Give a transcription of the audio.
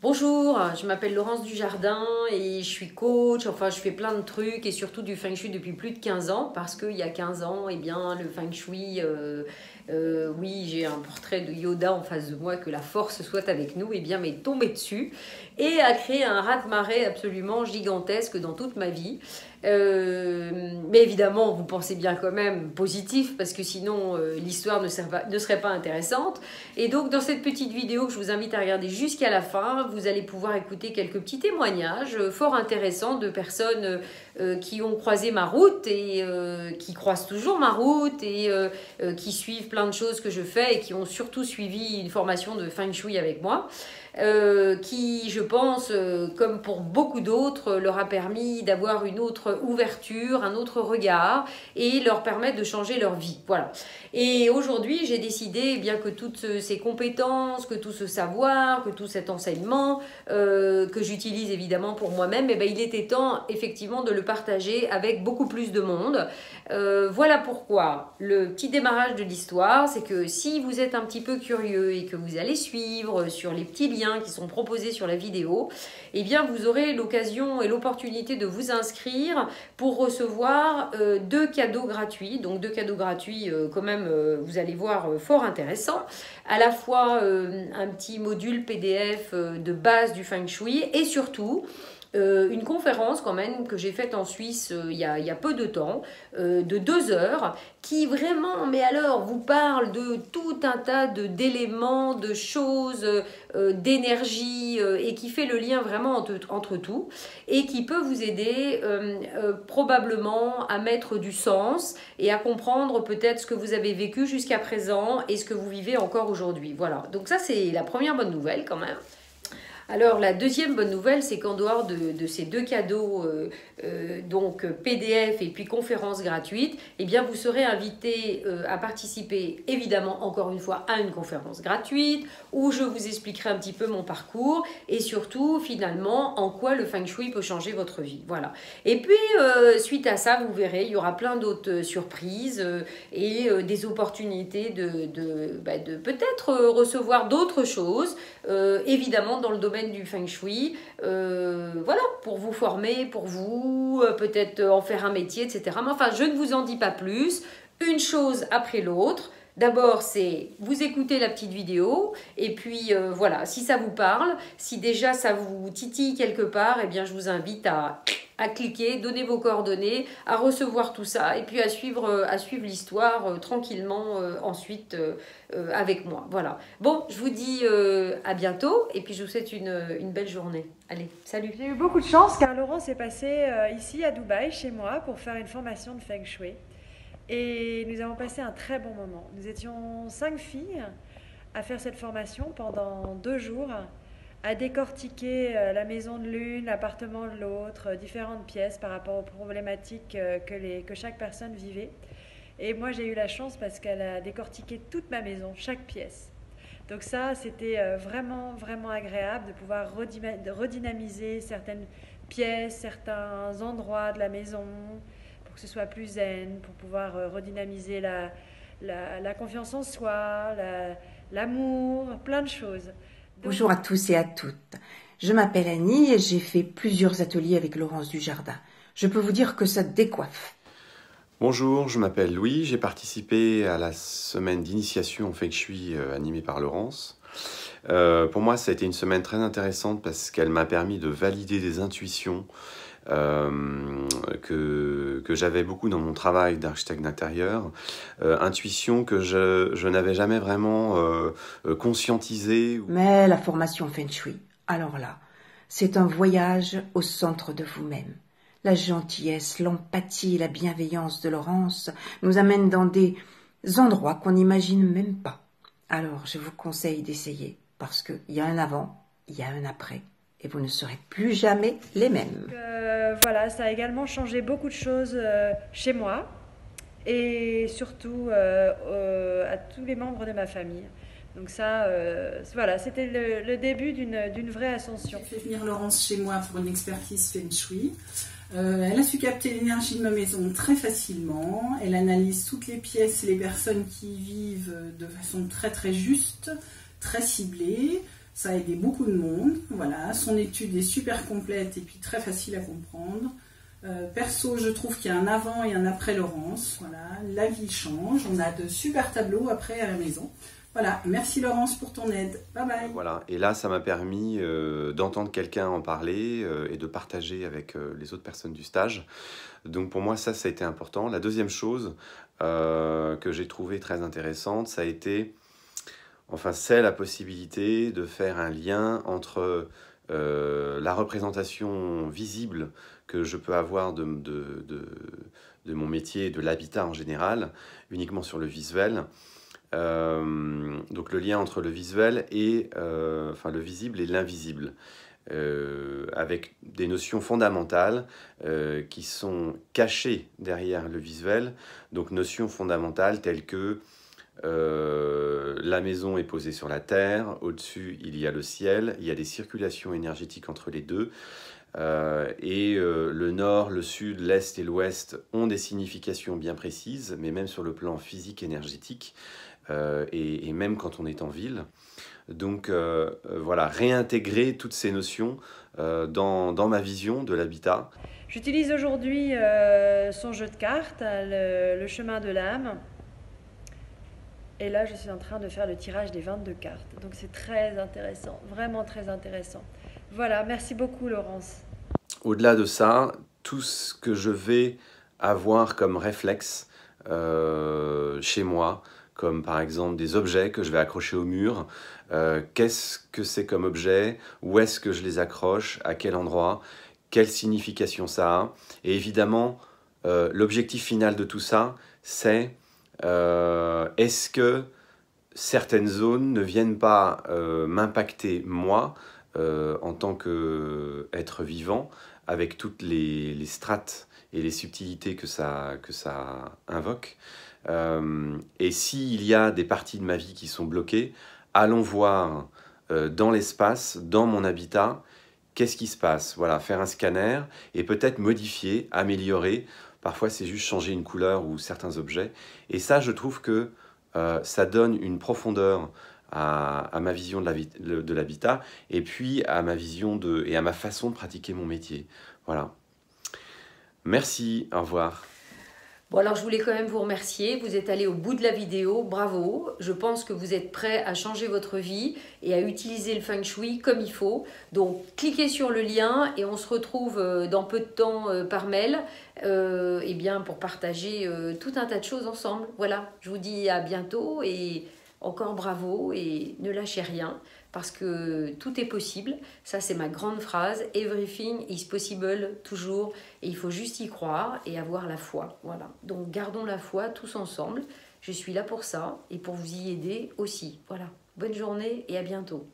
Bonjour, je m'appelle Laurence Dujardin et je suis coach, enfin je fais plein de trucs et surtout du Feng Shui depuis plus de 15 ans parce qu'il y a 15 ans, eh bien, le Feng Shui, oui j'ai un portrait de Yoda en face de moi, que la force soit avec nous, eh bien m'est tombé dessus et a créé un raz-de-marée absolument gigantesque dans toute ma vie. Mais évidemment vous pensez bien quand même positif parce que sinon l'histoire ne serait pas intéressante. Et donc dans cette petite vidéo que je vous invite à regarder jusqu'à la fin, vous allez pouvoir écouter quelques petits témoignages fort intéressants de personnes qui ont croisé ma route et qui croisent toujours ma route et qui suivent plein de choses que je fais et qui ont surtout suivi une formation de Feng Shui avec moi. Qui, je pense, comme pour beaucoup d'autres, leur a permis d'avoir une autre ouverture, un autre regard et leur permettre de changer leur vie. Voilà. Et aujourd'hui, j'ai décidé bien que toutes ces compétences, que tout ce savoir, que tout cet enseignement que j'utilise évidemment pour moi-même, eh bien, il était temps effectivement de le partager avec beaucoup plus de monde. Voilà pourquoi le petit démarrage de l'histoire, c'est que si vous êtes un petit peu curieux et que vous allez suivre sur les petits liens qui sont proposés sur la vidéo, eh bien vous aurez l'occasion et l'opportunité de vous inscrire pour recevoir 2 cadeaux gratuits. Donc 2 cadeaux gratuits quand même, vous allez voir, fort intéressants. À la fois un petit module PDF de base du Feng Shui et surtout une conférence quand même que j'ai faite en Suisse il y a peu de temps, de 2 heures, qui vraiment, mais alors, vous parle de tout un tas d'éléments, de choses, d'énergie, et qui fait le lien vraiment entre tout, et qui peut vous aider probablement à mettre du sens et à comprendre peut-être ce que vous avez vécu jusqu'à présent et ce que vous vivez encore aujourd'hui. Voilà, donc ça c'est la première bonne nouvelle quand même. Alors la deuxième bonne nouvelle, c'est qu'en dehors de ces 2 cadeaux, donc PDF et puis conférence gratuite, eh bien vous serez invité à participer évidemment encore une fois à une conférence gratuite où je vous expliquerai un petit peu mon parcours et surtout finalement en quoi le Feng Shui peut changer votre vie. Voilà. Et puis suite à ça, vous verrez, il y aura plein d'autres surprises et des opportunités de peut-être recevoir d'autres choses, évidemment dans le domaine du Feng Shui, voilà, pour vous former, pour vous, peut-être en faire un métier, etc. Mais enfin, je ne vous en dis pas plus, une chose après l'autre. D'abord, c'est vous écoutez la petite vidéo et puis voilà, si ça vous parle, si déjà ça vous titille quelque part, eh bien je vous invite à cliquer, donner vos coordonnées, à recevoir tout ça et puis à suivre l'histoire tranquillement ensuite avec moi. Voilà. Bon, je vous dis à bientôt et puis je vous souhaite une belle journée. Allez, salut. J'ai eu beaucoup de chance car Laurence est passée ici à Dubaï, chez moi, pour faire une formation de Feng Shui. Et nous avons passé un très bon moment. Nous étions 5 filles à faire cette formation pendant 2 jours, à décortiquer la maison de l'une, l'appartement de l'autre, différentes pièces par rapport aux problématiques que chaque personne vivait. Et moi, j'ai eu la chance parce qu'elle a décortiqué toute ma maison, chaque pièce. Donc ça, c'était vraiment, vraiment agréable de pouvoir redynamiser certaines pièces, certains endroits de la maison, pour que ce soit plus zen, pour pouvoir redynamiser la confiance en soi, l'amour, plein de choses. Donc, bonjour à tous et à toutes. Je m'appelle Annie et j'ai fait plusieurs ateliers avec Laurence Dujardin. Je peux vous dire que ça décoiffe. Bonjour, je m'appelle Louis, j'ai participé à la semaine d'initiation au Feng Shui animée par Laurence. Pour moi, ça a été une semaine très intéressante parce qu'elle m'a permis de valider des intuitions que j'avais beaucoup dans mon travail d'architecte d'intérieur, intuitions que je n'avais jamais vraiment conscientisées. Mais la formation Feng Shui, alors là, c'est un voyage au centre de vous-même. La gentillesse, l'empathie et la bienveillance de Laurence nous amènent dans des endroits qu'on n'imagine même pas. Alors, je vous conseille d'essayer, parce qu'il y a un avant, il y a un après, et vous ne serez plus jamais les mêmes. Voilà, ça a également changé beaucoup de choses chez moi, et surtout à tous les membres de ma famille. Donc ça, voilà, c'était le début d'une vraie ascension. J'ai fait venir Laurence chez moi pour une expertise Feng Shui. Elle a su capter l'énergie de ma maison très facilement. Elle analyse toutes les pièces et les personnes qui y vivent de façon très très juste, très ciblée. Ça a aidé beaucoup de monde. Voilà, son étude est super complète et puis très facile à comprendre. Perso, je trouve qu'il y a un avant et un après Laurence. Voilà, la vie change. On a de super tableaux après à la maison. Voilà, merci Laurence pour ton aide. Bye bye. Voilà, et là, ça m'a permis d'entendre quelqu'un en parler et de partager avec les autres personnes du stage. Donc pour moi, ça a été important. La deuxième chose que j'ai trouvée très intéressante, ça a été, c'est la possibilité de faire un lien entre la représentation visible que je peux avoir de mon métier et de l'habitat en général, uniquement sur le visuel. Donc le lien entre le visuel et le visible et l'invisible, avec des notions fondamentales qui sont cachées derrière le visuel. Donc notions fondamentales telles que la maison est posée sur la terre, au-dessus il y a le ciel, il y a des circulations énergétiques entre les deux, le nord, le sud, l'est et l'ouest ont des significations bien précises, mais même sur le plan physique énergétique, et même quand on est en ville. Donc voilà, réintégrer toutes ces notions dans ma vision de l'habitat. J'utilise aujourd'hui son jeu de cartes, le chemin de l'âme. Et là, je suis en train de faire le tirage des 22 cartes. Donc c'est très intéressant, vraiment très intéressant. Voilà, merci beaucoup Laurence. Au-delà de ça, tout ce que je vais avoir comme réflexe chez moi, comme par exemple des objets que je vais accrocher au mur, qu'est-ce que c'est comme objet, où est-ce que je les accroche, à quel endroit, quelle signification ça a. Et évidemment, l'objectif final de tout ça, c'est est-ce que certaines zones ne viennent pas m'impacter moi en tant qu'être vivant, avec toutes les strates et les subtilités que ça invoque. Et s'il y a des parties de ma vie qui sont bloquées, allons voir dans l'espace, dans mon habitat, qu'est-ce qui se passe. Voilà, faire un scanner et peut-être modifier, améliorer. Parfois, c'est juste changer une couleur ou certains objets. Et ça, je trouve que ça donne une profondeur à ma vision de l'habitat et puis à ma vision et à ma façon de pratiquer mon métier. Voilà. Merci, au revoir. Bon, alors je voulais quand même vous remercier. Vous êtes allé au bout de la vidéo, bravo. Je pense que vous êtes prêts à changer votre vie et à utiliser le Feng Shui comme il faut. Donc, cliquez sur le lien et on se retrouve dans peu de temps par mail pour partager tout un tas de choses ensemble. Voilà, je vous dis à bientôt et encore bravo et ne lâchez rien parce que tout est possible. Ça, c'est ma grande phrase. Everything is possible, toujours. Et il faut juste y croire et avoir la foi. Voilà. Donc, gardons la foi tous ensemble. Je suis là pour ça et pour vous y aider aussi. Voilà. Bonne journée et à bientôt.